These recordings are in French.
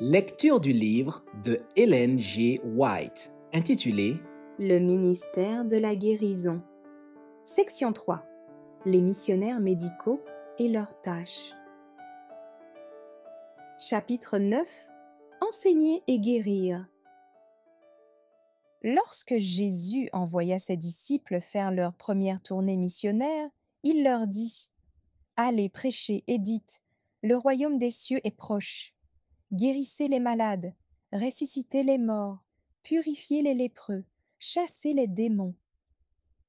Lecture du livre de Ellen G. White, intitulé Le ministère de la guérison. Section 3. Les missionnaires médicaux et leurs tâches. Chapitre 9. Enseigner et guérir. Lorsque Jésus envoya ses disciples faire leur première tournée missionnaire, il leur dit : « Allez prêcher et dites : le royaume des cieux est proche. Guérissez les malades, ressuscitez les morts, purifiez les lépreux, chassez les démons.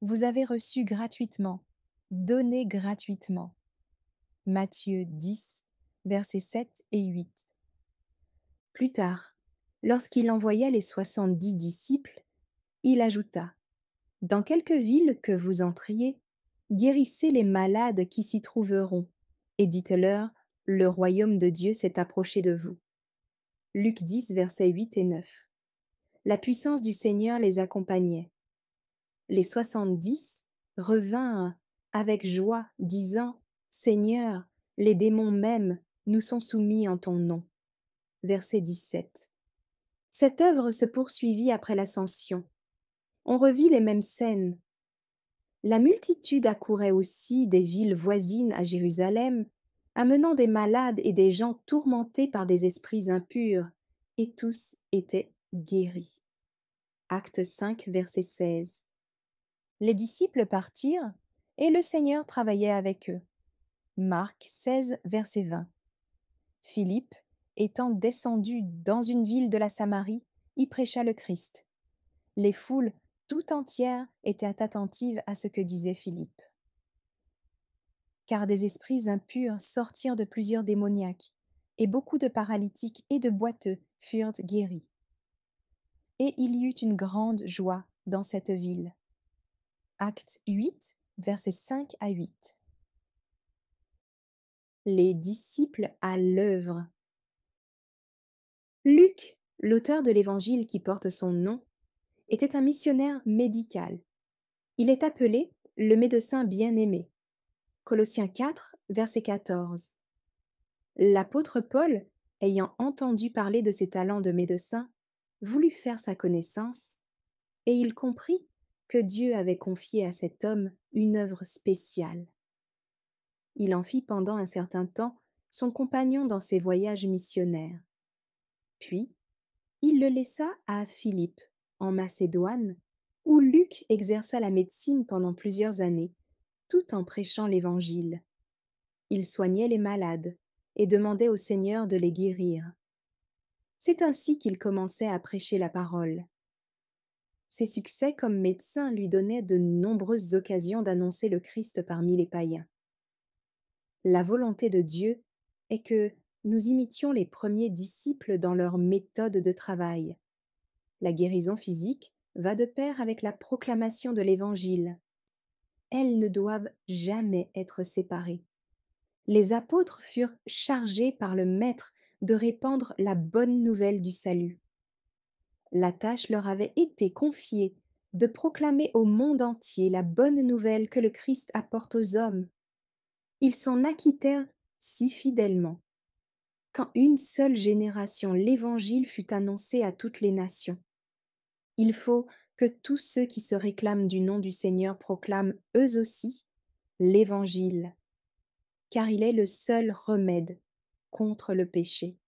Vous avez reçu gratuitement, donnez gratuitement. » Matthieu 10, versets 7 et 8. Plus tard, lorsqu'il envoya les 70 disciples, il ajouta : « Dans quelque ville que vous entriez, guérissez les malades qui s'y trouveront, et dites-leur : le royaume de Dieu s'est approché de vous. » Luc 10, versets 8 et 9. La puissance du Seigneur les accompagnait. Les 70 revinrent avec joie, disant : « Seigneur, les démons même nous sont soumis en ton nom. » Verset 17. Cette œuvre se poursuivit après l'Ascension. On revit les mêmes scènes. La multitude accourait aussi des villes voisines à Jérusalem, amenant des malades et des gens tourmentés par des esprits impurs, et tous étaient guéris. Acte 5, verset 16. Les disciples partirent, et le Seigneur travaillait avec eux. Marc 16, verset 20. Philippe, étant descendu dans une ville de la Samarie, y prêcha le Christ. Les foules tout entières étaient attentives à ce que disait Philippe. Car des esprits impurs sortirent de plusieurs démoniaques, et beaucoup de paralytiques et de boiteux furent guéris. Et il y eut une grande joie dans cette ville. Acte 8, versets 5 à 8. Les disciples à l'œuvre. Luc, l'auteur de l'évangile qui porte son nom, était un missionnaire médical. Il est appelé le médecin bien-aimé. Colossiens 4, verset 14. L'apôtre Paul, ayant entendu parler de ses talents de médecin, voulut faire sa connaissance, et il comprit que Dieu avait confié à cet homme une œuvre spéciale. Il en fit pendant un certain temps son compagnon dans ses voyages missionnaires. Puis, il le laissa à Philippe, en Macédoine, où Luc exerça la médecine pendant plusieurs années, tout en prêchant l'Évangile. Il soignait les malades et demandait au Seigneur de les guérir. C'est ainsi qu'il commençait à prêcher la parole. Ses succès comme médecin lui donnaient de nombreuses occasions d'annoncer le Christ parmi les païens. La volonté de Dieu est que nous imitions les premiers disciples dans leur méthode de travail. La guérison physique va de pair avec la proclamation de l'Évangile. Elles ne doivent jamais être séparées. Les apôtres furent chargés par le Maître de répandre la bonne nouvelle du salut. La tâche leur avait été confiée de proclamer au monde entier la bonne nouvelle que le Christ apporte aux hommes. Ils s'en acquittèrent si fidèlement qu'en une seule génération l'Évangile fut annoncé à toutes les nations. Il faut que tous ceux qui se réclament du nom du Seigneur proclament eux aussi l'Évangile, car il est le seul remède contre le péché.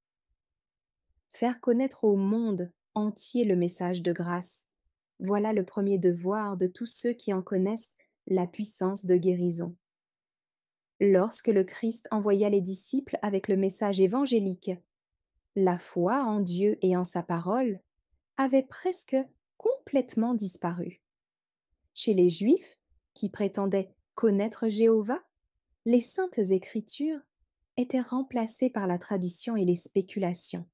Faire connaître au monde entier le message de grâce, voilà le premier devoir de tous ceux qui en connaissent la puissance de guérison. Lorsque le Christ envoya les disciples avec le message évangélique, la foi en Dieu et en sa parole avait presque complètement disparu. Chez les Juifs, qui prétendaient connaître Jéhovah, les saintes écritures étaient remplacées par la tradition et les spéculations.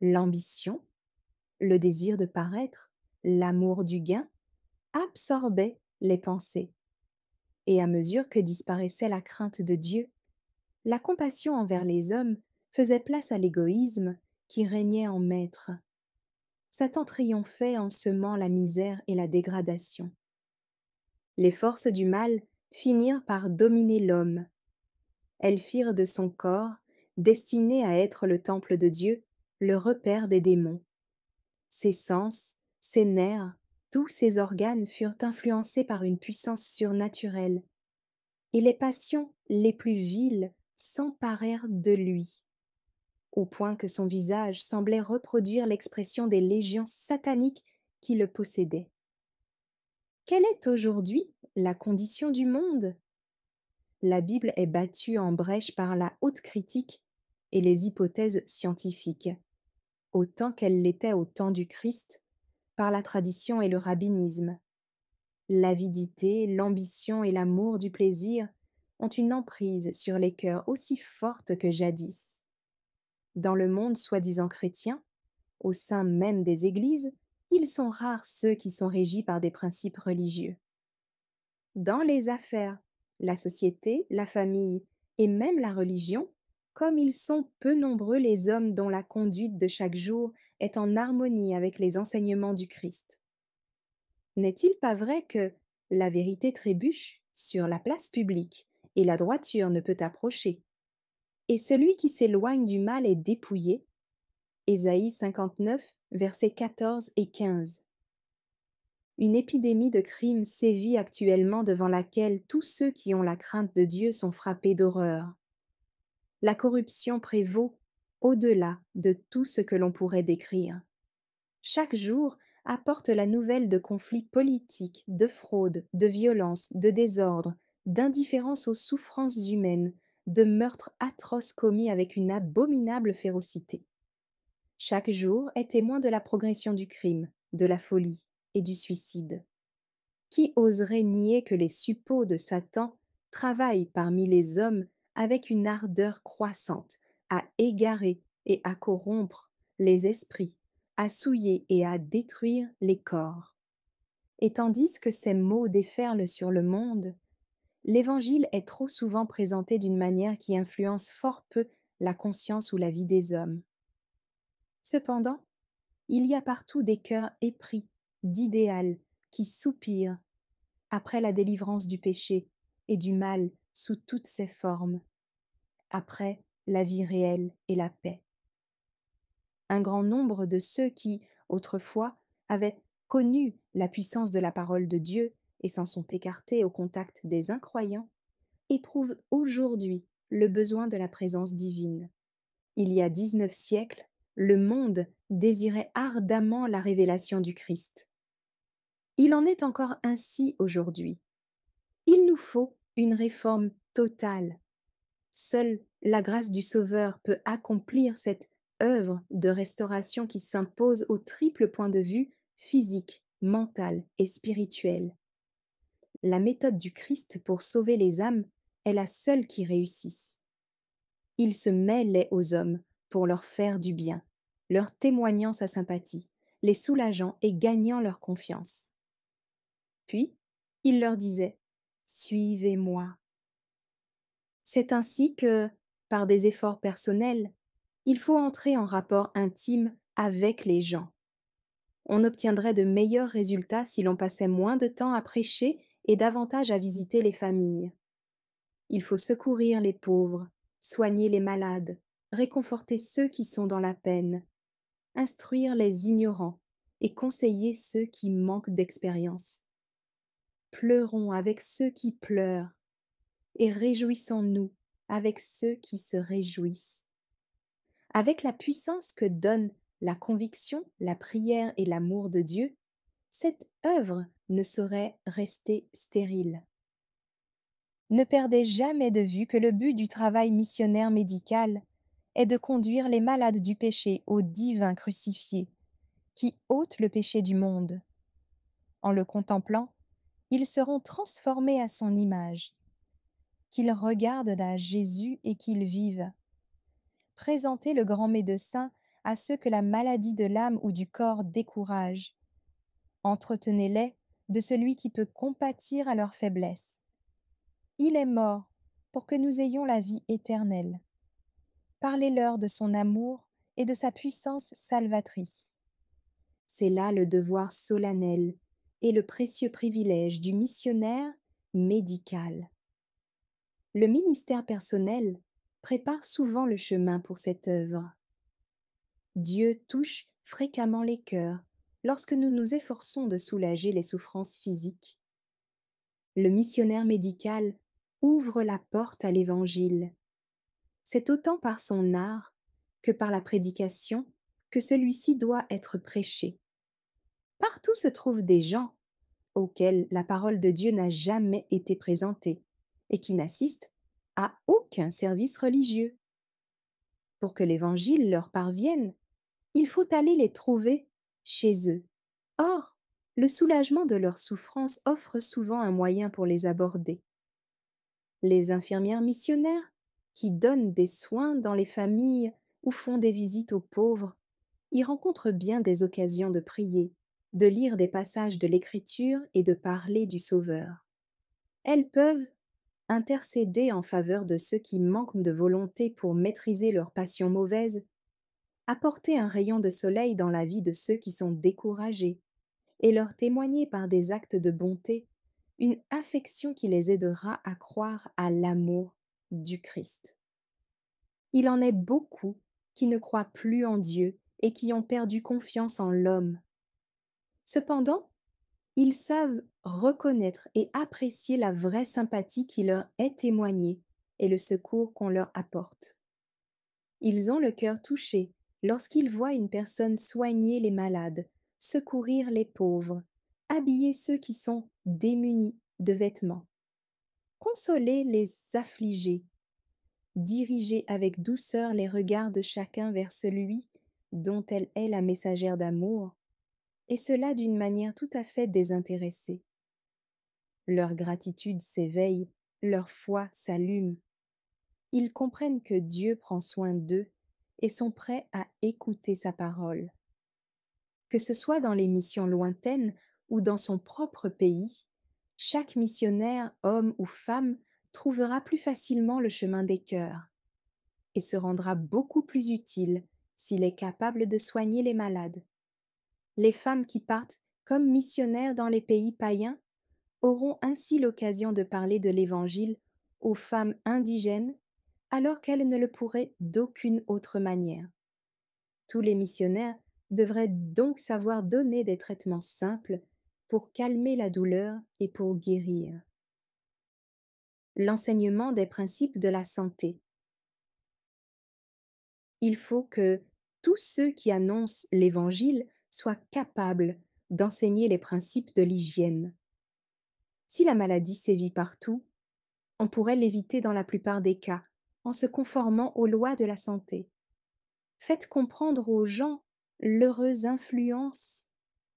L'ambition, le désir de paraître, l'amour du gain absorbaient les pensées. Et à mesure que disparaissait la crainte de Dieu, la compassion envers les hommes faisait place à l'égoïsme qui régnait en maître. Satan triomphait en semant la misère et la dégradation. Les forces du mal finirent par dominer l'homme. Elles firent de son corps, destiné à être le temple de Dieu, le repère des démons. Ses sens, ses nerfs, tous ses organes furent influencés par une puissance surnaturelle, et les passions les plus viles s'emparèrent de lui, au point que son visage semblait reproduire l'expression des légions sataniques qui le possédaient. Quelle est aujourd'hui la condition du monde? La Bible est battue en brèche par la haute critique et les hypothèses scientifiques, autant qu'elle l'était au temps du Christ, par la tradition et le rabbinisme. L'avidité, l'ambition et l'amour du plaisir ont une emprise sur les cœurs aussi forte que jadis. Dans le monde soi-disant chrétien, au sein même des églises, ils sont rares ceux qui sont régis par des principes religieux. Dans les affaires, la société, la famille et même la religion, comme ils sont peu nombreux les hommes dont la conduite de chaque jour est en harmonie avec les enseignements du Christ. N'est-il pas vrai que la vérité trébuche sur la place publique et la droiture ne peut approcher? Et celui qui s'éloigne du mal est dépouillé. Ésaïe 59, versets 14 et 15. Une épidémie de crimes sévit actuellement devant laquelle tous ceux qui ont la crainte de Dieu sont frappés d'horreur. La corruption prévaut au-delà de tout ce que l'on pourrait décrire. Chaque jour apporte la nouvelle de conflits politiques, de fraudes, de violences, de désordres, d'indifférence aux souffrances humaines, de meurtres atroces commis avec une abominable férocité. Chaque jour est témoin de la progression du crime, de la folie et du suicide. Qui oserait nier que les suppôts de Satan travaillent parmi les hommes avec une ardeur croissante à égarer et à corrompre les esprits, à souiller et à détruire les corps? Et tandis que ces maux déferlent sur le monde, l'Évangile est trop souvent présenté d'une manière qui influence fort peu la conscience ou la vie des hommes. Cependant, il y a partout des cœurs épris d'idéal qui soupirent après la délivrance du péché et du mal sous toutes ses formes, après la vie réelle et la paix. Un grand nombre de ceux qui, autrefois, avaient connu la puissance de la parole de Dieu et s'en sont écartés au contact des incroyants, éprouvent aujourd'hui le besoin de la présence divine. Il y a 19 siècles, le monde désirait ardemment la révélation du Christ. Il en est encore ainsi aujourd'hui. Il nous faut une réforme totale. Seule la grâce du Sauveur peut accomplir cette œuvre de restauration qui s'impose au triple point de vue physique, mental et spirituel. La méthode du Christ pour sauver les âmes est la seule qui réussisse. Il se mêlait aux hommes pour leur faire du bien, leur témoignant sa sympathie, les soulageant et gagnant leur confiance. Puis, il leur disait « Suivez-moi ». C'est ainsi que, par des efforts personnels, il faut entrer en rapport intime avec les gens. On obtiendrait de meilleurs résultats si l'on passait moins de temps à prêcher et davantage à visiter les familles. Il faut secourir les pauvres, soigner les malades, réconforter ceux qui sont dans la peine, instruire les ignorants et conseiller ceux qui manquent d'expérience. Pleurons avec ceux qui pleurent et réjouissons-nous avec ceux qui se réjouissent. Avec la puissance que donnent la conviction, la prière et l'amour de Dieu, cette œuvre ne saurait rester stérile. Ne perdez jamais de vue que le but du travail missionnaire médical est de conduire les malades du péché au divin crucifié, qui ôte le péché du monde. En le contemplant, ils seront transformés à son image. Qu'ils regardent à Jésus et qu'ils vivent. Présentez le grand médecin à ceux que la maladie de l'âme ou du corps décourage. Entretenez-les de celui qui peut compatir à leur faiblesse. Il est mort pour que nous ayons la vie éternelle. Parlez-leur de son amour et de sa puissance salvatrice. C'est là le devoir solennel et le précieux privilège du missionnaire médical. Le ministère personnel prépare souvent le chemin pour cette œuvre. Dieu touche fréquemment les cœurs lorsque nous nous efforçons de soulager les souffrances physiques. Le missionnaire médical ouvre la porte à l'Évangile. C'est autant par son art que par la prédication que celui-ci doit être prêché. Partout se trouvent des gens auxquels la parole de Dieu n'a jamais été présentée et qui n'assistent à aucun service religieux. Pour que l'Évangile leur parvienne, il faut aller les trouver chez eux. Or, le soulagement de leurs souffrances offre souvent un moyen pour les aborder. Les infirmières missionnaires, qui donnent des soins dans les familles ou font des visites aux pauvres, y rencontrent bien des occasions de prier, de lire des passages de l'Écriture et de parler du Sauveur. Elles peuvent intercéder en faveur de ceux qui manquent de volonté pour maîtriser leurs passions mauvaises, apporter un rayon de soleil dans la vie de ceux qui sont découragés, et leur témoigner par des actes de bonté une affection qui les aidera à croire à l'amour du Christ. Il en est beaucoup qui ne croient plus en Dieu et qui ont perdu confiance en l'homme. Cependant, ils savent reconnaître et apprécier la vraie sympathie qui leur est témoignée et le secours qu'on leur apporte. Ils ont le cœur touché lorsqu'ils voient une personne soigner les malades, secourir les pauvres, habiller ceux qui sont démunis de vêtements, consoler les affligés, diriger avec douceur les regards de chacun vers celui dont elle est la messagère d'amour, et cela d'une manière tout à fait désintéressée. Leur gratitude s'éveille, leur foi s'allume. Ils comprennent que Dieu prend soin d'eux et sont prêts à écouter sa parole. Que ce soit dans les missions lointaines ou dans son propre pays, chaque missionnaire, homme ou femme, trouvera plus facilement le chemin des cœurs et se rendra beaucoup plus utile s'il est capable de soigner les malades. Les femmes qui partent comme missionnaires dans les pays païens auront ainsi l'occasion de parler de l'Évangile aux femmes indigènes alors qu'elles ne le pourraient d'aucune autre manière. Tous les missionnaires devraient donc savoir donner des traitements simples pour calmer la douleur et pour guérir. L'enseignement des principes de la santé. Il faut que tous ceux qui annoncent l'Évangile soient capables d'enseigner les principes de l'hygiène. Si la maladie sévit partout, on pourrait l'éviter dans la plupart des cas en se conformant aux lois de la santé. Faites comprendre aux gens l'heureuse influence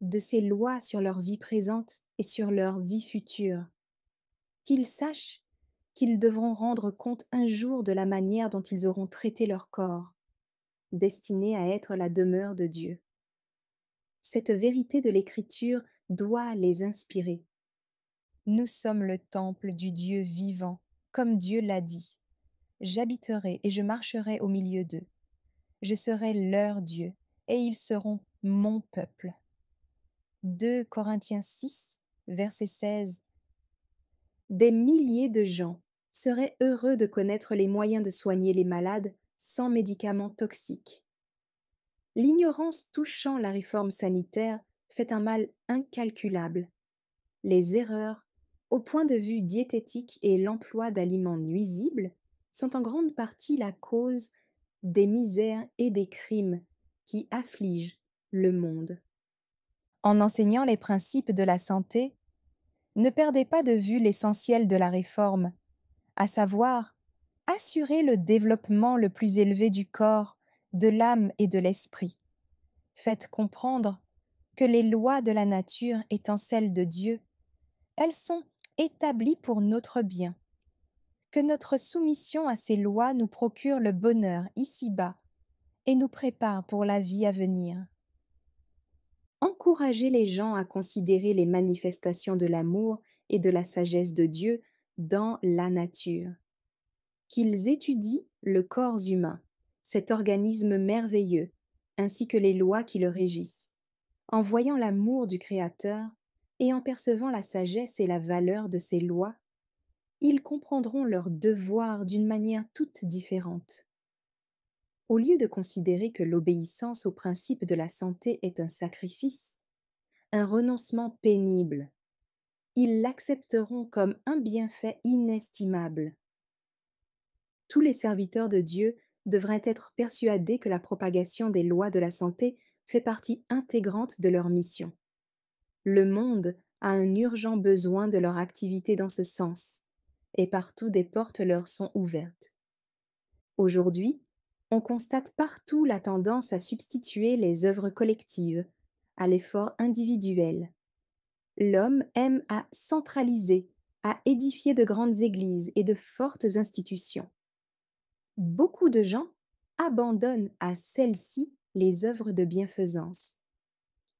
de ces lois sur leur vie présente et sur leur vie future. Qu'ils sachent qu'ils devront rendre compte un jour de la manière dont ils auront traité leur corps, destiné à être la demeure de Dieu. Cette vérité de l'Écriture doit les inspirer. Nous sommes le temple du Dieu vivant, comme Dieu l'a dit. J'habiterai et je marcherai au milieu d'eux. Je serai leur Dieu, et ils seront mon peuple. 2 Corinthiens 6, verset 16. Des milliers de gens seraient heureux de connaître les moyens de soigner les malades sans médicaments toxiques. L'ignorance touchant la réforme sanitaire fait un mal incalculable. Les erreurs, au point de vue diététique et l'emploi d'aliments nuisibles, sont en grande partie la cause des misères et des crimes qui affligent le monde. En enseignant les principes de la santé, ne perdez pas de vue l'essentiel de la réforme, à savoir assurer le développement le plus élevé du corps, de l'âme et de l'esprit. Faites comprendre que les lois de la nature étant celles de Dieu, elles sont établies pour notre bien, que notre soumission à ces lois nous procure le bonheur ici-bas et nous prépare pour la vie à venir. Encouragez les gens à considérer les manifestations de l'amour et de la sagesse de Dieu dans la nature. Qu'ils étudient le corps humain, cet organisme merveilleux, ainsi que les lois qui le régissent. En voyant l'amour du Créateur et en percevant la sagesse et la valeur de ces lois, ils comprendront leurs devoirs d'une manière toute différente. Au lieu de considérer que l'obéissance au principe de la santé est un sacrifice, un renoncement pénible, ils l'accepteront comme un bienfait inestimable. Tous les serviteurs de Dieu devraient être persuadés que la propagation des lois de la santé fait partie intégrante de leur mission. Le monde a un urgent besoin de leur activité dans ce sens, et partout des portes leur sont ouvertes. Aujourd'hui, on constate partout la tendance à substituer les œuvres collectives à l'effort individuel. L'homme aime à centraliser, à édifier de grandes églises et de fortes institutions. Beaucoup de gens abandonnent à celles-ci les œuvres de bienfaisance,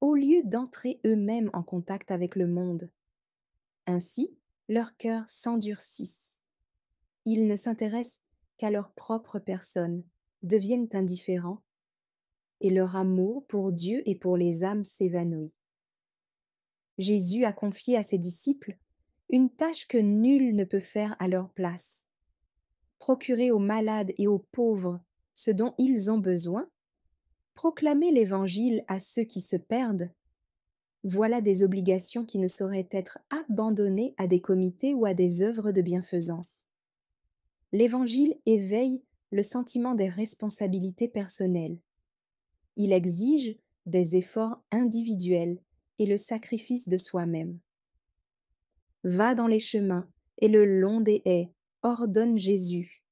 au lieu d'entrer eux-mêmes en contact avec le monde. Ainsi, leurs cœurs s'endurcissent. Ils ne s'intéressent qu'à leur propre personne, deviennent indifférents, et leur amour pour Dieu et pour les âmes s'évanouit. Jésus a confié à ses disciples une tâche que nul ne peut faire à leur place: procurer aux malades et aux pauvres ce dont ils ont besoin, proclamer l'Évangile à ceux qui se perdent. Voilà des obligations qui ne sauraient être abandonnées à des comités ou à des œuvres de bienfaisance. L'Évangile éveille le sentiment des responsabilités personnelles. Il exige des efforts individuels et le sacrifice de soi-même. Va dans les chemins et le long des haies, ordonne Jésus,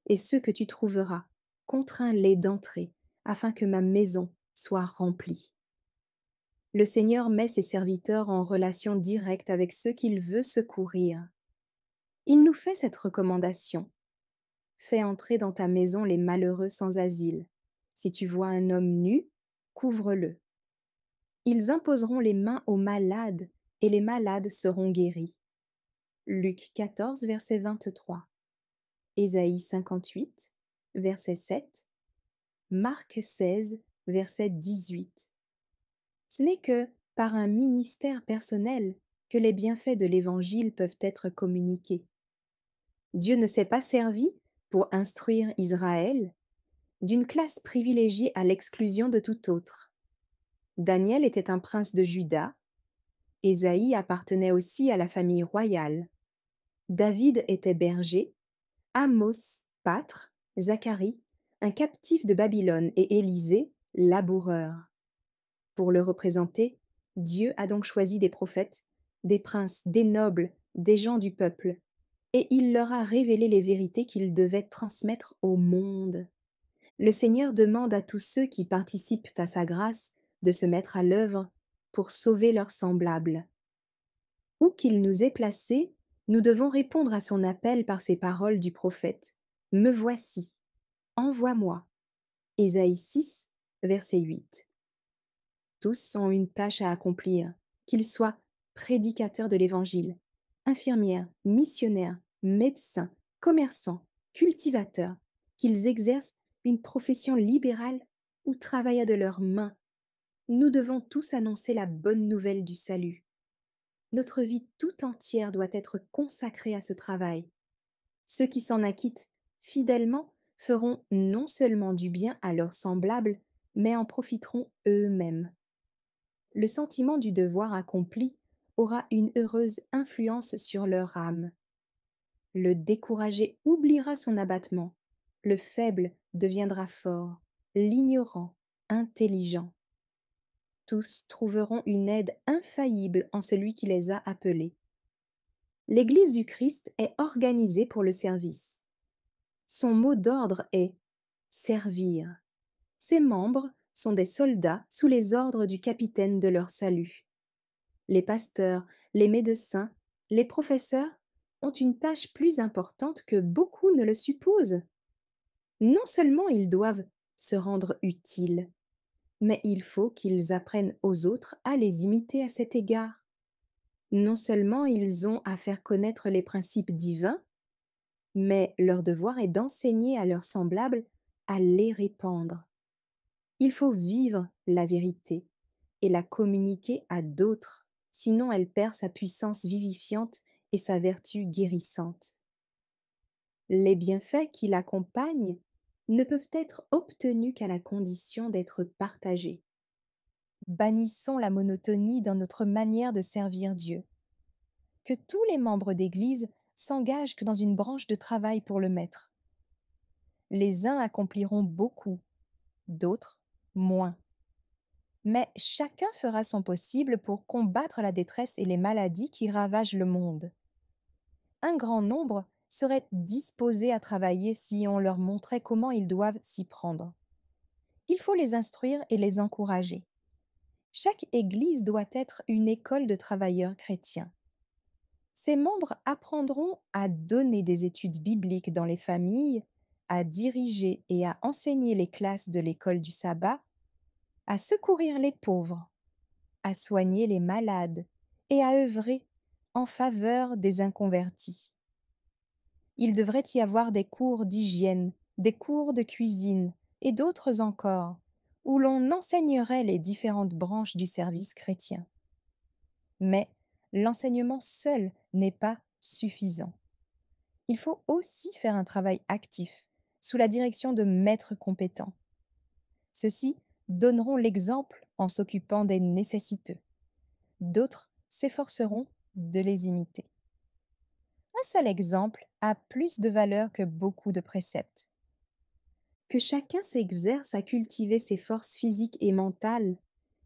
et ceux que tu trouveras, contrains-les d'entrer, afin que ma maison soit remplie. Le Seigneur met ses serviteurs en relation directe avec ceux qu'il veut secourir. Il nous fait cette recommandation: fais entrer dans ta maison les malheureux sans asile. Si tu vois un homme nu, couvre-le. Ils imposeront les mains aux malades, et les malades seront guéris. Luc 14, verset 23. Ésaïe 58, verset 7. Marc 16, verset 18. Ce n'est que par un ministère personnel que les bienfaits de l'Évangile peuvent être communiqués. Dieu ne s'est pas servi, pour instruire Israël, d'une classe privilégiée à l'exclusion de tout autre. Daniel était un prince de Juda, Ésaïe appartenait aussi à la famille royale, David était berger, Amos, pâtre, Zacharie, un captif de Babylone, et Élisée, laboureur. Pour le représenter, Dieu a donc choisi des prophètes, des princes, des nobles, des gens du peuple, et il leur a révélé les vérités qu'ils devaient transmettre au monde. Le Seigneur demande à tous ceux qui participent à sa grâce de se mettre à l'œuvre pour sauver leurs semblables. Où qu'il nous ait placés, nous devons répondre à son appel par ces paroles du prophète: « Me voici, envoie-moi » Ésaïe 6, verset 8. Tous ont une tâche à accomplir, qu'ils soient prédicateurs de l'Évangile, infirmières, missionnaires, médecins, commerçants, cultivateurs, qu'ils exercent une profession libérale ou travaillent de leurs mains. Nous devons tous annoncer la bonne nouvelle du salut. Notre vie tout entière doit être consacrée à ce travail. Ceux qui s'en acquittent fidèlement feront non seulement du bien à leurs semblables, mais en profiteront eux-mêmes. Le sentiment du devoir accompli aura une heureuse influence sur leur âme. Le découragé oubliera son abattement, le faible deviendra fort, l'ignorant intelligent. Tous trouveront une aide infaillible en celui qui les a appelés. L'Église du Christ est organisée pour le service. Son mot d'ordre est « servir ». Ses membres sont des soldats sous les ordres du capitaine de leur salut. Les pasteurs, les médecins, les professeurs ont une tâche plus importante que beaucoup ne le supposent. Non seulement ils doivent se rendre utiles, mais il faut qu'ils apprennent aux autres à les imiter à cet égard. Non seulement ils ont à faire connaître les principes divins, mais leur devoir est d'enseigner à leurs semblables à les répandre. Il faut vivre la vérité et la communiquer à d'autres, sinon elle perd sa puissance vivifiante et sa vertu guérissante. Les bienfaits qui l'accompagnent ne peuvent être obtenus qu'à la condition d'être partagés. Bannissons la monotonie dans notre manière de servir Dieu. Que tous les membres d'Église s'engagent que dans une branche de travail pour le Maître. Les uns accompliront beaucoup, d'autres moins. Mais chacun fera son possible pour combattre la détresse et les maladies qui ravagent le monde. Un grand nombre seraient disposés à travailler si on leur montrait comment ils doivent s'y prendre. Il faut les instruire et les encourager. Chaque Église doit être une école de travailleurs chrétiens. Ses membres apprendront à donner des études bibliques dans les familles, à diriger et à enseigner les classes de l'école du sabbat, à secourir les pauvres, à soigner les malades et à œuvrer en faveur des inconvertis. Il devrait y avoir des cours d'hygiène, des cours de cuisine et d'autres encore, où l'on enseignerait les différentes branches du service chrétien. Mais l'enseignement seul n'est pas suffisant. Il faut aussi faire un travail actif, sous la direction de maîtres compétents. Ceux-ci donneront l'exemple en s'occupant des nécessiteux. D'autres s'efforceront de les imiter. Un seul exemple a plus de valeur que beaucoup de préceptes. Que chacun s'exerce à cultiver ses forces physiques et mentales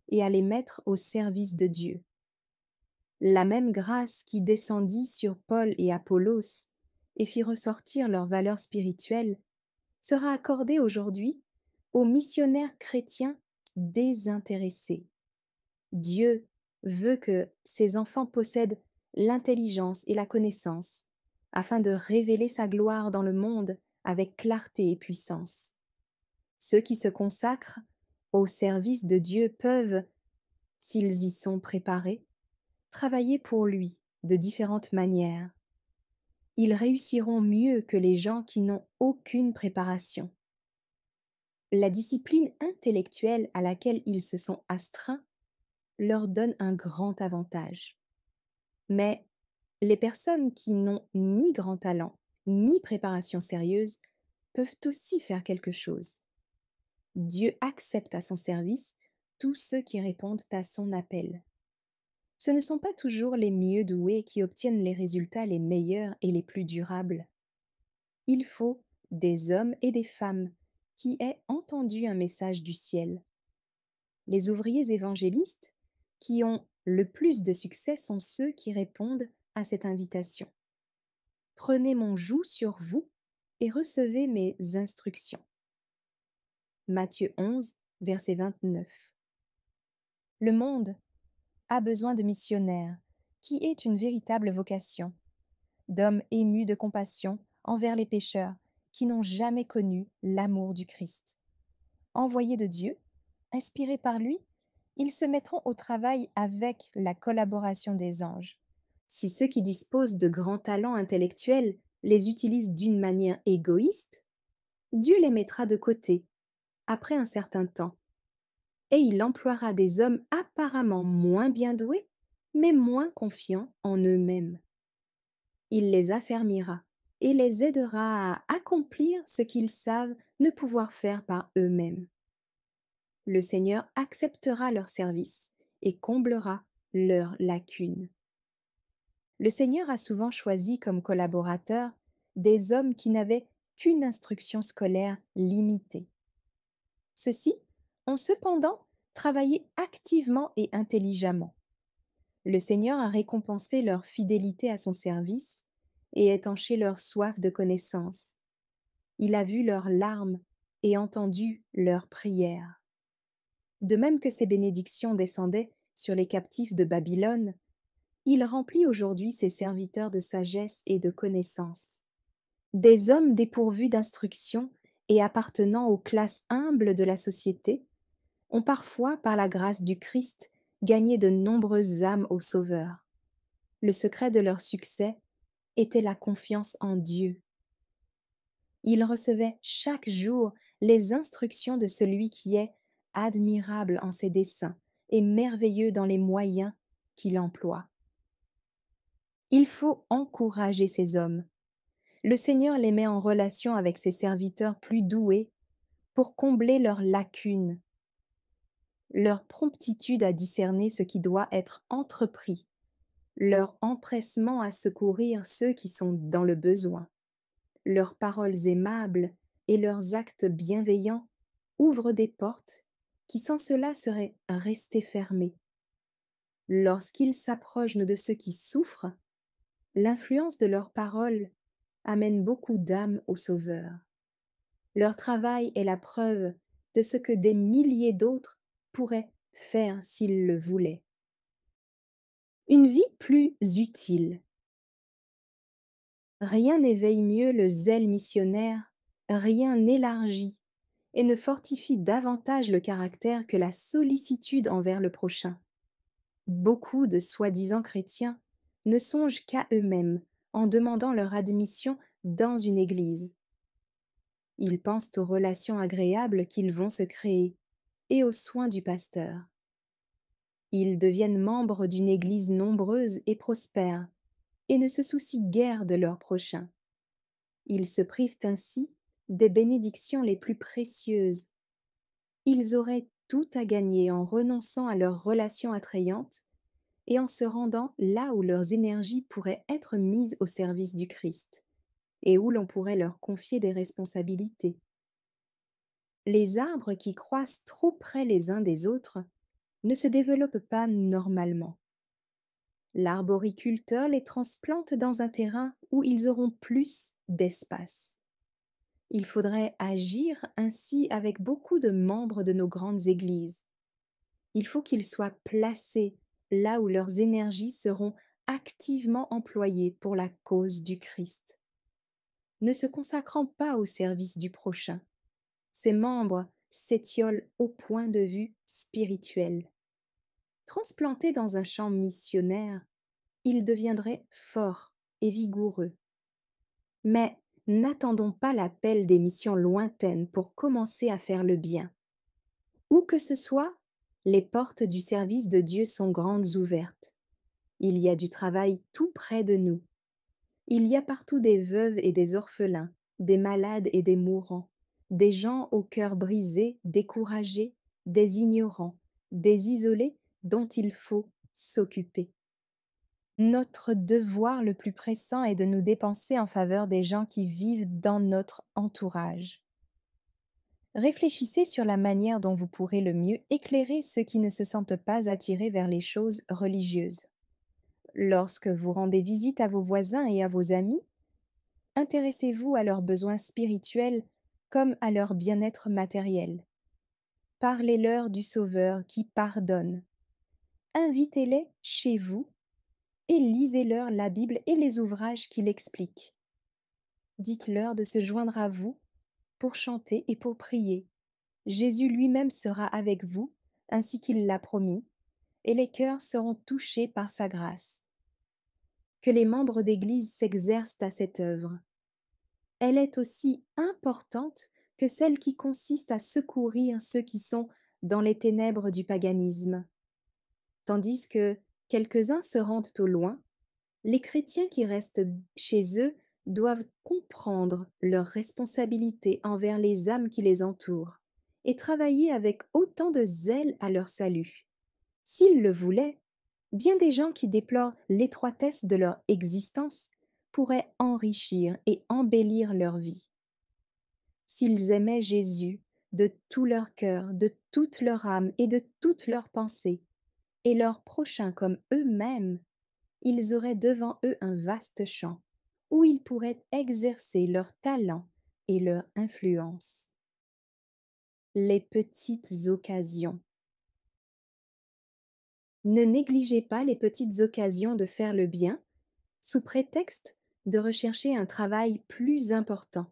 et à les mettre au service de Dieu. La même grâce qui descendit sur Paul et Apollos et fit ressortir leurs valeurs spirituelles sera accordée aujourd'hui aux missionnaires chrétiens désintéressés. Dieu veut que ses enfants possèdent l'intelligence et la connaissance afin de révéler sa gloire dans le monde avec clarté et puissance. Ceux qui se consacrent au service de Dieu peuvent, s'ils y sont préparés, travailler pour lui de différentes manières. Ils réussiront mieux que les gens qui n'ont aucune préparation. La discipline intellectuelle à laquelle ils se sont astreints leur donne un grand avantage. Mais les personnes qui n'ont ni grand talent, ni préparation sérieuse peuvent aussi faire quelque chose. Dieu accepte à son service tous ceux qui répondent à son appel. Ce ne sont pas toujours les mieux doués qui obtiennent les résultats les meilleurs et les plus durables. Il faut des hommes et des femmes qui aient entendu un message du ciel. Les ouvriers évangélistes qui ont le plus de succès sont ceux qui répondent à cette invitation. Prenez mon joug sur vous et recevez mes instructions. Matthieu 11, verset 29. Le monde a besoin de missionnaires, qui est une véritable vocation, d'hommes émus de compassion envers les pécheurs qui n'ont jamais connu l'amour du Christ. Envoyés de Dieu, inspirés par lui, ils se mettront au travail avec la collaboration des anges. Si ceux qui disposent de grands talents intellectuels les utilisent d'une manière égoïste, Dieu les mettra de côté, après un certain temps, et il emploiera des hommes apparemment moins bien doués, mais moins confiants en eux-mêmes. Il les affermira et les aidera à accomplir ce qu'ils savent ne pouvoir faire par eux-mêmes. Le Seigneur acceptera leur service et comblera leurs lacunes. Le Seigneur a souvent choisi comme collaborateurs des hommes qui n'avaient qu'une instruction scolaire limitée. Ceux-ci ont cependant travaillé activement et intelligemment. Le Seigneur a récompensé leur fidélité à son service et étanché leur soif de connaissance. Il a vu leurs larmes et entendu leurs prières. De même que ces bénédictions descendaient sur les captifs de Babylone, il remplit aujourd'hui ses serviteurs de sagesse et de connaissance. Des hommes dépourvus d'instruction et appartenant aux classes humbles de la société ont parfois, par la grâce du Christ, gagné de nombreuses âmes au Sauveur. Le secret de leur succès était la confiance en Dieu. Ils recevaient chaque jour les instructions de celui qui est admirable en ses desseins et merveilleux dans les moyens qu'il emploie. Il faut encourager ces hommes. Le Seigneur les met en relation avec ses serviteurs plus doués pour combler leurs lacunes, leur promptitude à discerner ce qui doit être entrepris, leur empressement à secourir ceux qui sont dans le besoin, leurs paroles aimables et leurs actes bienveillants ouvrent des portes qui sans cela seraient restées fermées. Lorsqu'ils s'approchent de ceux qui souffrent, l'influence de leurs paroles amène beaucoup d'âmes au Sauveur. Leur travail est la preuve de ce que des milliers d'autres pourraient faire s'ils le voulaient. Une vie plus utile. Rien n'éveille mieux le zèle missionnaire, rien n'élargit et ne fortifie davantage le caractère que la sollicitude envers le prochain. Beaucoup de soi-disant chrétiens ne songent qu'à eux-mêmes en demandant leur admission dans une église. Ils pensent aux relations agréables qu'ils vont se créer et aux soins du pasteur. Ils deviennent membres d'une église nombreuse et prospère et ne se soucient guère de leur prochain. Ils se privent ainsi des bénédictions les plus précieuses. Ils auraient tout à gagner en renonçant à leurs relations attrayantes et en se rendant là où leurs énergies pourraient être mises au service du Christ et où l'on pourrait leur confier des responsabilités. Les arbres qui croissent trop près les uns des autres ne se développent pas normalement. L'arboriculteur les transplante dans un terrain où ils auront plus d'espace. Il faudrait agir ainsi avec beaucoup de membres de nos grandes églises. Il faut qu'ils soient placés là où leurs énergies seront activement employées pour la cause du Christ. Ne se consacrant pas au service du prochain, ces membres s'étiolent au point de vue spirituel. Transplantés dans un champ missionnaire, ils deviendraient forts et vigoureux. Mais n'attendons pas l'appel des missions lointaines pour commencer à faire le bien. Où que ce soit, les portes du service de Dieu sont grandes ouvertes. Il y a du travail tout près de nous. Il y a partout des veuves et des orphelins, des malades et des mourants, des gens au cœur brisé, découragés, des ignorants, des isolés dont il faut s'occuper. Notre devoir le plus pressant est de nous dépenser en faveur des gens qui vivent dans notre entourage. Réfléchissez sur la manière dont vous pourrez le mieux éclairer ceux qui ne se sentent pas attirés vers les choses religieuses. Lorsque vous rendez visite à vos voisins et à vos amis, intéressez-vous à leurs besoins spirituels comme à leur bien-être matériel. Parlez-leur du Sauveur qui pardonne. Invitez-les chez vous et lisez-leur la Bible et les ouvrages qui l'expliquent. Dites-leur de se joindre à vous pour chanter et pour prier. Jésus lui-même sera avec vous, ainsi qu'il l'a promis, et les cœurs seront touchés par sa grâce. Que les membres d'Église s'exercent à cette œuvre. Elle est aussi importante que celle qui consiste à secourir ceux qui sont dans les ténèbres du paganisme. Tandis que quelques-uns se rendent au loin, les chrétiens qui restent chez eux doivent comprendre leur responsabilité envers les âmes qui les entourent et travailler avec autant de zèle à leur salut. S'ils le voulaient, bien des gens qui déplorent l'étroitesse de leur existence pourraient enrichir et embellir leur vie. S'ils aimaient Jésus de tout leur cœur, de toute leur âme et de toute leur pensée, et leur prochain comme eux-mêmes, ils auraient devant eux un vaste champ, où ils pourraient exercer leur talent et leur influence. Les petites occasions. Ne négligez pas les petites occasions de faire le bien, sous prétexte de rechercher un travail plus important.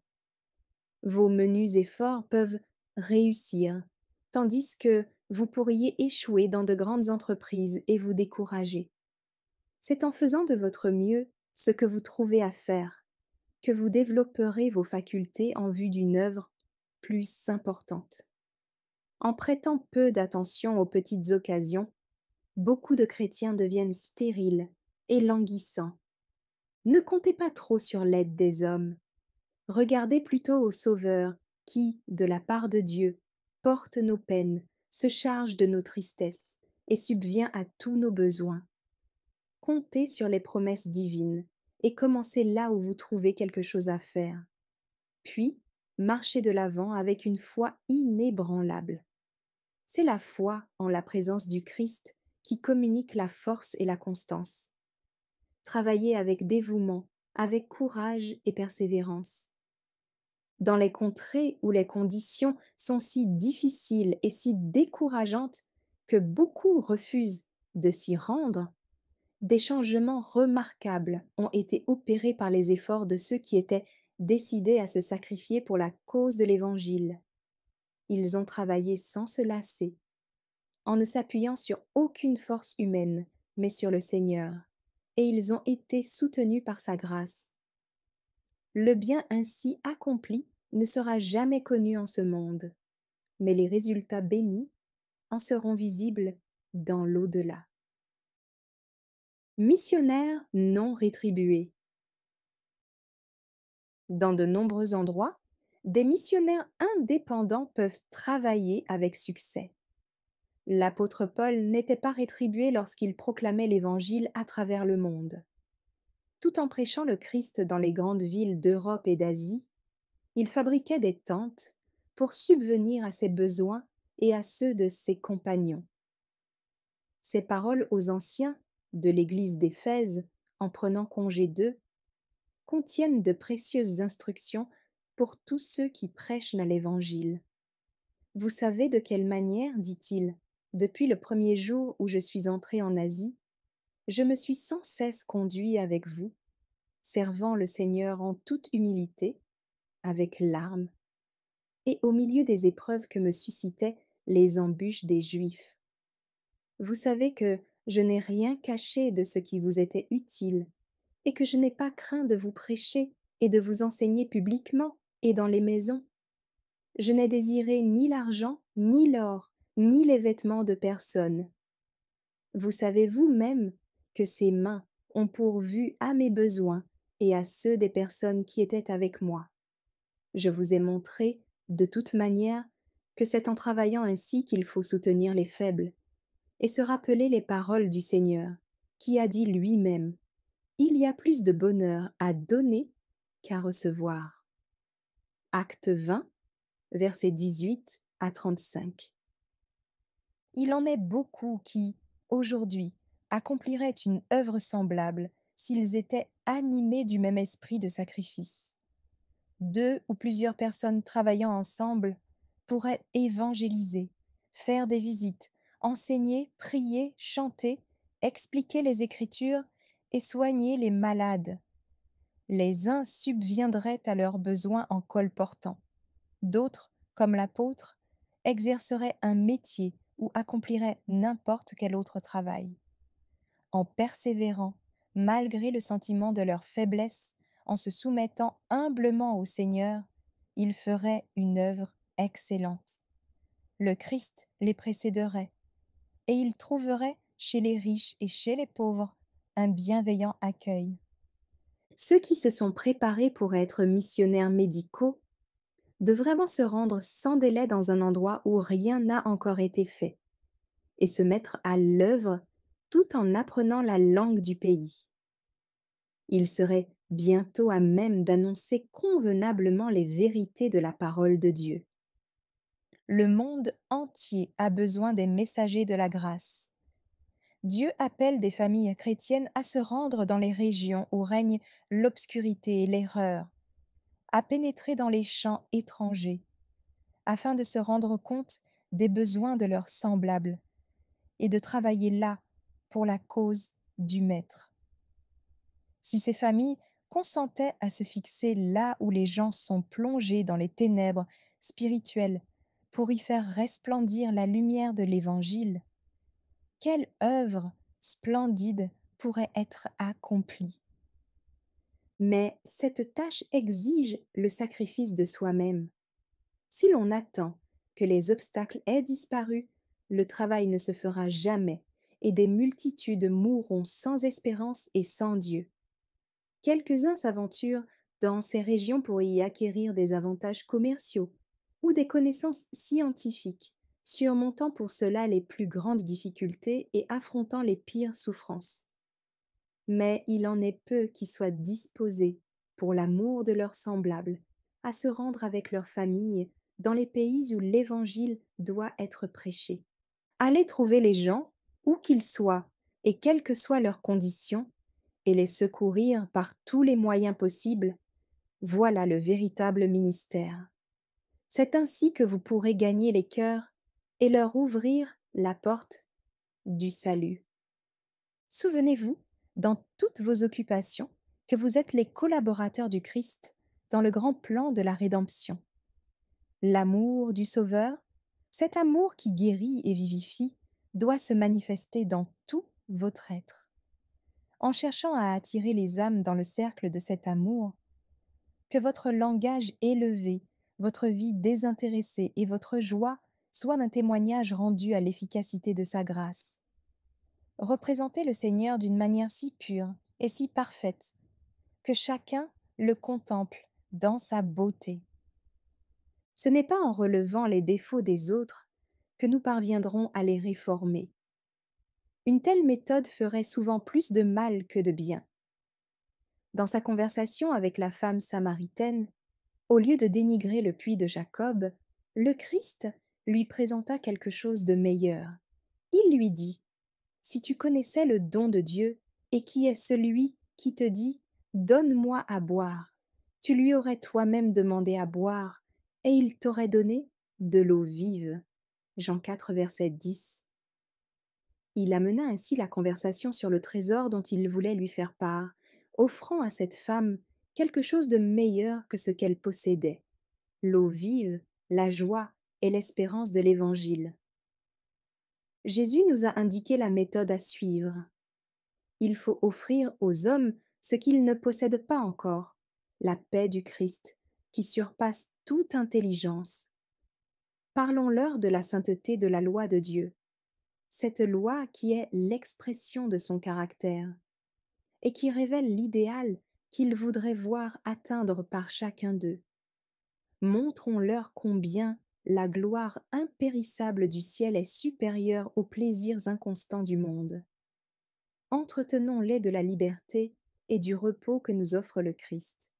Vos menus efforts peuvent réussir, tandis que vous pourriez échouer dans de grandes entreprises et vous décourager. C'est en faisant de votre mieux ce que vous trouvez à faire que vous développerez vos facultés en vue d'une œuvre plus importante. En prêtant peu d'attention aux petites occasions, beaucoup de chrétiens deviennent stériles et languissants. Ne comptez pas trop sur l'aide des hommes, Regardez plutôt au Sauveur qui, de la part de Dieu, porte nos peines, se charge de nos tristesses et subvient à tous nos besoins. Comptez sur les promesses divines et commencez là où vous trouvez quelque chose à faire. Puis, marchez de l'avant avec une foi inébranlable. C'est la foi en la présence du Christ qui communique la force et la constance. Travaillez avec dévouement, avec courage et persévérance. Dans les contrées où les conditions sont si difficiles et si décourageantes que beaucoup refusent de s'y rendre, des changements remarquables ont été opérés par les efforts de ceux qui étaient décidés à se sacrifier pour la cause de l'Évangile. Ils ont travaillé sans se lasser, en ne s'appuyant sur aucune force humaine, mais sur le Seigneur, et ils ont été soutenus par sa grâce. Le bien ainsi accompli ne sera jamais connu en ce monde, mais les résultats bénis en seront visibles dans l'au-delà. Missionnaires non rétribués. Dans de nombreux endroits, des missionnaires indépendants peuvent travailler avec succès. L'apôtre Paul n'était pas rétribué lorsqu'il proclamait l'Évangile à travers le monde. Tout en prêchant le Christ dans les grandes villes d'Europe et d'Asie, il fabriquait des tentes pour subvenir à ses besoins et à ceux de ses compagnons. Ses paroles aux anciens de l'église d'Éphèse, en prenant congé d'eux, contiennent de précieuses instructions pour tous ceux qui prêchent l'Évangile. Vous savez de quelle manière, dit-il, depuis le premier jour où je suis entré en Asie, je me suis sans cesse conduit avec vous, servant le Seigneur en toute humilité, avec larmes, et au milieu des épreuves que me suscitaient les embûches des Juifs. Vous savez que je n'ai rien caché de ce qui vous était utile, et que je n'ai pas craint de vous prêcher et de vous enseigner publiquement et dans les maisons. Je n'ai désiré ni l'argent, ni l'or, ni les vêtements de personne. Vous savez vous-même que ces mains ont pourvu à mes besoins et à ceux des personnes qui étaient avec moi. Je vous ai montré, de toute manière, que c'est en travaillant ainsi qu'il faut soutenir les faibles, et se rappeler les paroles du Seigneur, qui a dit lui-même: « Il y a plus de bonheur à donner qu'à recevoir. » Acte 20, versets 18 à 35. Il en est beaucoup qui, aujourd'hui, accompliraient une œuvre semblable s'ils étaient animés du même esprit de sacrifice. 2 ou plusieurs personnes travaillant ensemble pourraient évangéliser, faire des visites, enseigner, prier, chanter, expliquer les Écritures et soigner les malades. Les uns subviendraient à leurs besoins en colportant. D'autres, comme l'apôtre, exerceraient un métier ou accompliraient n'importe quel autre travail. En persévérant, malgré le sentiment de leur faiblesse, en se soumettant humblement au Seigneur, ils feraient une œuvre excellente. Le Christ les précéderait, et ils trouveraient chez les riches et chez les pauvres un bienveillant accueil. Ceux qui se sont préparés pour être missionnaires médicaux de vraiment se rendre sans délai dans un endroit où rien n'a encore été fait, et se mettre à l'œuvre tout en apprenant la langue du pays. Ils seraient bientôt à même d'annoncer convenablement les vérités de la parole de Dieu. Le monde entier a besoin des messagers de la grâce. Dieu appelle des familles chrétiennes à se rendre dans les régions où règne l'obscurité et l'erreur, à pénétrer dans les champs étrangers, afin de se rendre compte des besoins de leurs semblables et de travailler là pour la cause du Maître. Si ces familles consentaient à se fixer là où les gens sont plongés dans les ténèbres spirituelles pour y faire resplendir la lumière de l'Évangile, quelle œuvre splendide pourrait être accomplie! Mais cette tâche exige le sacrifice de soi-même. Si l'on attend que les obstacles aient disparu, le travail ne se fera jamais et des multitudes mourront sans espérance et sans Dieu. Quelques-uns s'aventurent dans ces régions pour y acquérir des avantages commerciaux ou des connaissances scientifiques, surmontant pour cela les plus grandes difficultés et affrontant les pires souffrances. Mais il en est peu qui soient disposés, pour l'amour de leurs semblables, à se rendre avec leur famille dans les pays où l'Évangile doit être prêché. Allez trouver les gens, où qu'ils soient, et quelles que soient leurs conditions, et les secourir par tous les moyens possibles, voilà le véritable ministère. C'est ainsi que vous pourrez gagner les cœurs et leur ouvrir la porte du salut. Souvenez-vous, dans toutes vos occupations, que vous êtes les collaborateurs du Christ dans le grand plan de la rédemption. L'amour du Sauveur, cet amour qui guérit et vivifie, doit se manifester dans tout votre être. En cherchant à attirer les âmes dans le cercle de cet amour, que votre langage élevé, votre vie désintéressée et votre joie soient un témoignage rendu à l'efficacité de sa grâce. Représentez le Seigneur d'une manière si pure et si parfaite que chacun le contemple dans sa beauté. Ce n'est pas en relevant les défauts des autres que nous parviendrons à les réformer. Une telle méthode ferait souvent plus de mal que de bien. Dans sa conversation avec la femme samaritaine, au lieu de dénigrer le puits de Jacob, le Christ lui présenta quelque chose de meilleur. Il lui dit: Si tu connaissais le don de Dieu, et qui est celui qui te dit: Donne-moi à boire, tu lui aurais toi-même demandé à boire, et il t'aurait donné de l'eau vive. Jean 4, verset 10. Il amena ainsi la conversation sur le trésor dont il voulait lui faire part, offrant à cette femme quelque chose de meilleur que ce qu'elle possédait, l'eau vive, la joie et l'espérance de l'Évangile. Jésus nous a indiqué la méthode à suivre. Il faut offrir aux hommes ce qu'ils ne possèdent pas encore, la paix du Christ, qui surpasse toute intelligence. Parlons-leur de la sainteté de la loi de Dieu, cette loi qui est l'expression de son caractère, et qui révèle l'idéal qu'il voudrait voir atteindre par chacun d'eux. Montrons-leur combien la gloire impérissable du ciel est supérieure aux plaisirs inconstants du monde. Entretenons-les de la liberté et du repos que nous offre le Christ.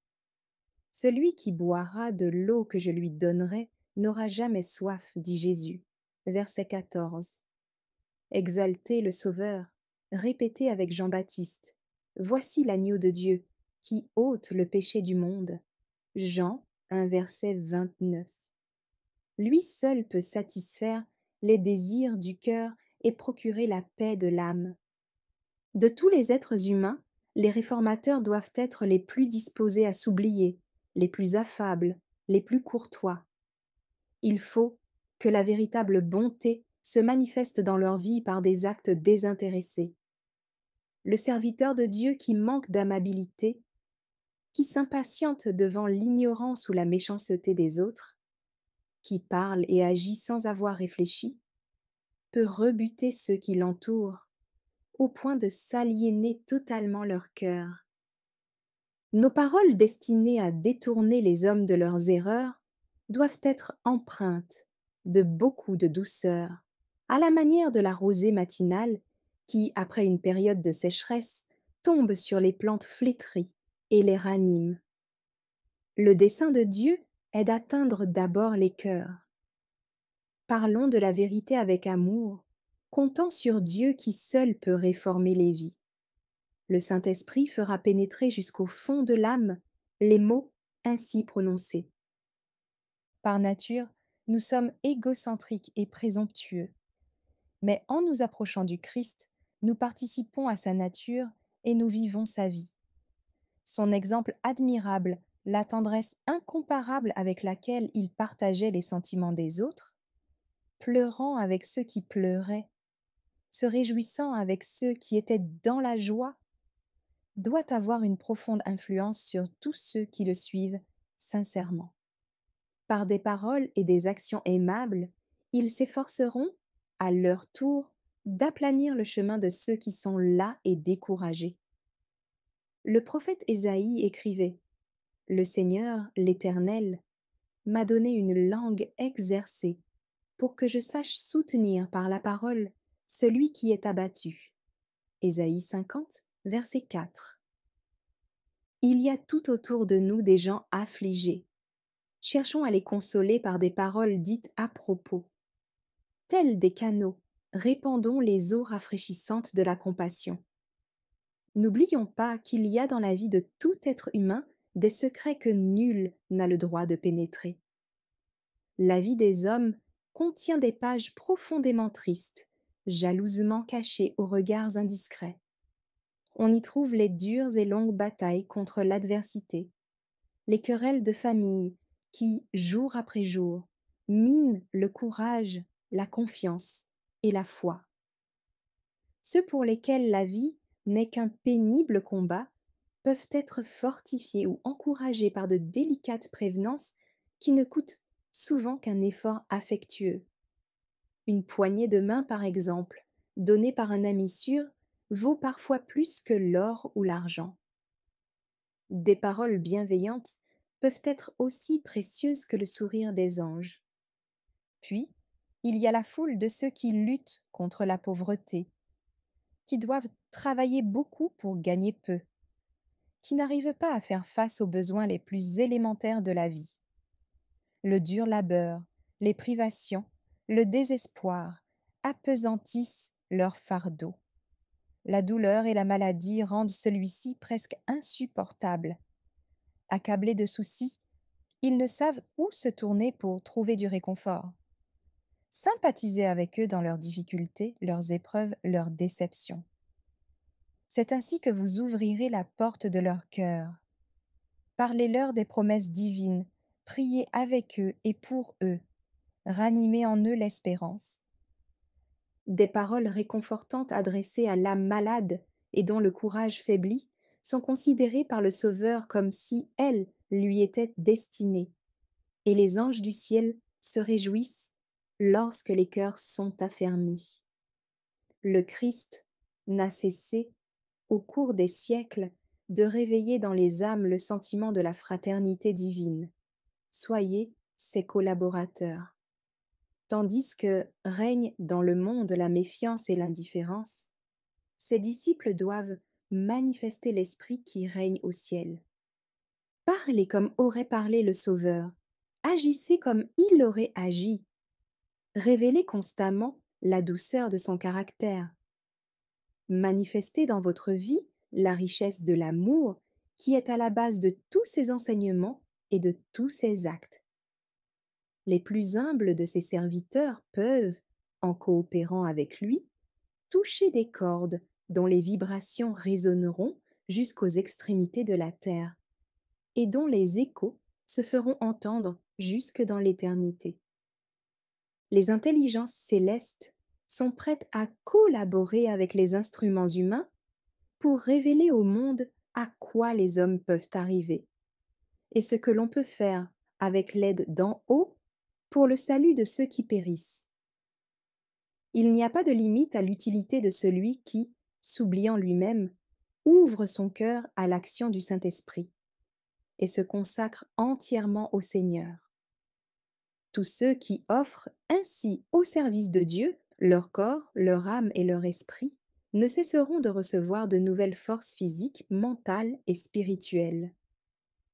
Celui qui boira de l'eau que je lui donnerai n'aura jamais soif, dit Jésus. Verset 14. Exaltez le Sauveur, répétez avec Jean-Baptiste: Voici l'agneau de Dieu, qui ôte le péché du monde. Jean 1, verset 29. Lui seul peut satisfaire les désirs du cœur et procurer la paix de l'âme. De tous les êtres humains, les réformateurs doivent être les plus disposés à s'oublier, les plus affables, les plus courtois. Il faut que la véritable bonté se manifeste dans leur vie par des actes désintéressés. Le serviteur de Dieu qui manque d'amabilité, qui s'impatiente devant l'ignorance ou la méchanceté des autres, qui parle et agit sans avoir réfléchi, peut rebuter ceux qui l'entourent, au point de s'aliéner totalement leur cœur. Nos paroles destinées à détourner les hommes de leurs erreurs doivent être empreintes de beaucoup de douceur, à la manière de la rosée matinale qui, après une période de sécheresse, tombe sur les plantes flétries et les ranime. Le dessein de Dieu est d'atteindre d'abord les cœurs. Parlons de la vérité avec amour, comptant sur Dieu qui seul peut réformer les vies. Le Saint-Esprit fera pénétrer jusqu'au fond de l'âme les mots ainsi prononcés. Par nature, nous sommes égocentriques et présomptueux. Mais en nous approchant du Christ, nous participons à sa nature et nous vivons sa vie. Son exemple admirable, la tendresse incomparable avec laquelle il partageait les sentiments des autres, pleurant avec ceux qui pleuraient, se réjouissant avec ceux qui étaient dans la joie, doit avoir une profonde influence sur tous ceux qui le suivent sincèrement. Par des paroles et des actions aimables, ils s'efforceront, à leur tour, d'aplanir le chemin de ceux qui sont las et découragés. Le prophète Ésaïe écrivait: Le Seigneur, l'Éternel, m'a donné une langue exercée pour que je sache soutenir par la parole celui qui est abattu. Ésaïe 50, verset 4. Il y a tout autour de nous des gens affligés. Cherchons à les consoler par des paroles dites à propos. Tels des canaux, répandons les eaux rafraîchissantes de la compassion. N'oublions pas qu'il y a dans la vie de tout être humain des secrets que nul n'a le droit de pénétrer. La vie des hommes contient des pages profondément tristes, jalousement cachées aux regards indiscrets. On y trouve les dures et longues batailles contre l'adversité, les querelles de famille qui, jour après jour, minent le courage, la confiance et la foi. Ceux pour lesquels la vie n'est qu'un pénible combat peuvent être fortifiés ou encouragés par de délicates prévenances qui ne coûtent souvent qu'un effort affectueux. Une poignée de main, par exemple, donnée par un ami sûr, vaut parfois plus que l'or ou l'argent. Des paroles bienveillantes peuvent être aussi précieuses que le sourire des anges. Puis, il y a la foule de ceux qui luttent contre la pauvreté, qui doivent travailler beaucoup pour gagner peu, qui n'arrivent pas à faire face aux besoins les plus élémentaires de la vie. Le dur labeur, les privations, le désespoir appesantissent leur fardeau. La douleur et la maladie rendent celui-ci presque insupportable. Accablés de soucis, ils ne savent où se tourner pour trouver du réconfort. Sympathisez avec eux dans leurs difficultés, leurs épreuves, leurs déceptions. C'est ainsi que vous ouvrirez la porte de leur cœur. Parlez-leur des promesses divines, priez avec eux et pour eux, ranimez en eux l'espérance. Des paroles réconfortantes adressées à l'âme malade et dont le courage faiblit sont considérées par le Sauveur comme si elles lui étaient destinées, et les anges du ciel se réjouissent lorsque les cœurs sont affermis. Le Christ n'a cessé, au cours des siècles, de réveiller dans les âmes le sentiment de la fraternité divine. Soyez ses collaborateurs. Tandis que règne dans le monde la méfiance et l'indifférence, ses disciples doivent manifester l'esprit qui règne au ciel. Parlez comme aurait parlé le Sauveur, agissez comme il aurait agi. Révélez constamment la douceur de son caractère. Manifestez dans votre vie la richesse de l'amour qui est à la base de tous ses enseignements et de tous ses actes. Les plus humbles de ses serviteurs peuvent, en coopérant avec lui, toucher des cordes dont les vibrations résonneront jusqu'aux extrémités de la terre et dont les échos se feront entendre jusque dans l'éternité. Les intelligences célestes sont prêtes à collaborer avec les instruments humains pour révéler au monde à quoi les hommes peuvent arriver et ce que l'on peut faire avec l'aide d'en haut pour le salut de ceux qui périssent. Il n'y a pas de limite à l'utilité de celui qui, s'oubliant lui-même, ouvre son cœur à l'action du Saint-Esprit et se consacre entièrement au Seigneur. Tous ceux qui offrent ainsi au service de Dieu leur corps, leur âme et leur esprit ne cesseront de recevoir de nouvelles forces physiques, mentales et spirituelles.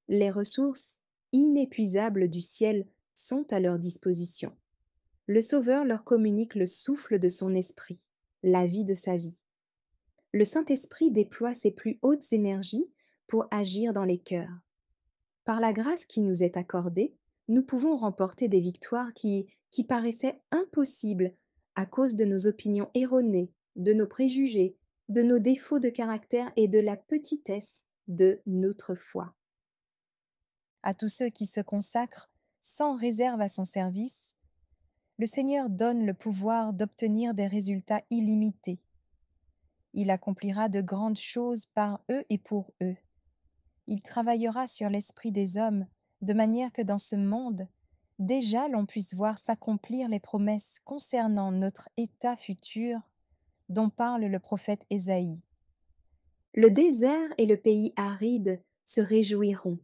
Les ressources inépuisables du ciel sont à leur disposition. Le Sauveur leur communique le souffle de son esprit, la vie de sa vie. Le Saint-Esprit déploie ses plus hautes énergies pour agir dans les cœurs. Par la grâce qui nous est accordée, nous pouvons remporter des victoires qui paraissaient impossibles à cause de nos opinions erronées, de nos préjugés, de nos défauts de caractère et de la petitesse de notre foi. À tous ceux qui se consacrent sans réserve à son service, le Seigneur donne le pouvoir d'obtenir des résultats illimités. Il accomplira de grandes choses par eux et pour eux. Il travaillera sur l'esprit des hommes, de manière que dans ce monde, déjà l'on puisse voir s'accomplir les promesses concernant notre état futur dont parle le prophète Ésaïe. Le désert et le pays aride se réjouiront.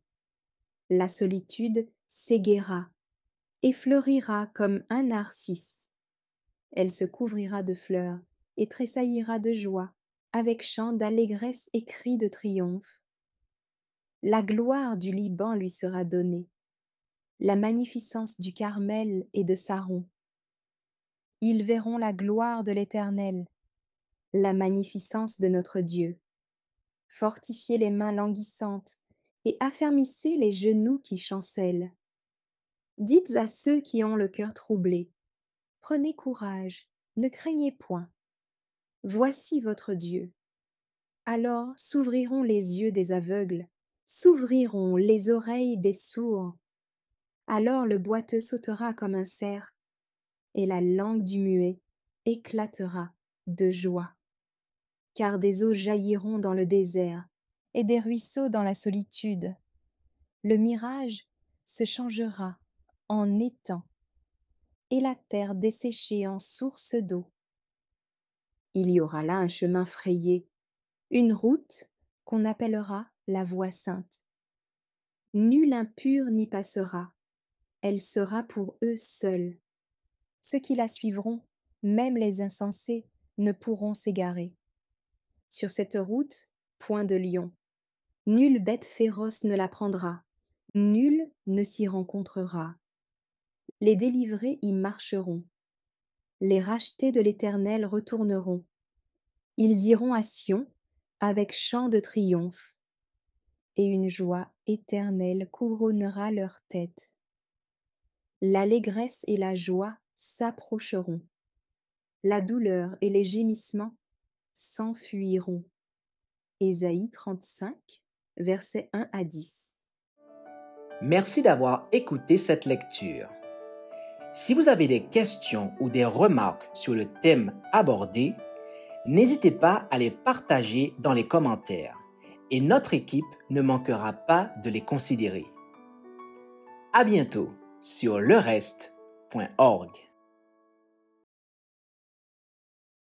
La solitude s'égaiera et fleurira comme un narcisse. Elle se couvrira de fleurs et tressaillira de joie, avec chants d'allégresse et cris de triomphe. La gloire du Liban lui sera donnée, la magnificence du Carmel et de Saron. Ils verront la gloire de l'Éternel, la magnificence de notre Dieu. Fortifiez les mains languissantes et affermissez les genoux qui chancellent. Dites à ceux qui ont le cœur troublé, prenez courage, ne craignez point. Voici votre Dieu. Alors s'ouvriront les yeux des aveugles, s'ouvriront les oreilles des sourds. Alors le boiteux sautera comme un cerf, et la langue du muet éclatera de joie. Car des eaux jailliront dans le désert, et des ruisseaux dans la solitude. Le mirage se changera en étang, et la terre desséchée en source d'eau. Il y aura là un chemin frayé, une route qu'on appellera la voie sainte. Nul impur n'y passera, elle sera pour eux seuls. Ceux qui la suivront, même les insensés, ne pourront s'égarer. Sur cette route, point de lion. Nulle bête féroce ne la prendra, nul ne s'y rencontrera. Les délivrés y marcheront. Les rachetés de l'Éternel retourneront. Ils iront à Sion avec chant de triomphe, et une joie éternelle couronnera leur tête. L'allégresse et la joie s'approcheront. La douleur et les gémissements s'enfuiront. Ésaïe 35, versets 1 à 10. Merci d'avoir écouté cette lecture. Si vous avez des questions ou des remarques sur le thème abordé, n'hésitez pas à les partager dans les commentaires et notre équipe ne manquera pas de les considérer. À bientôt sur lereste.org.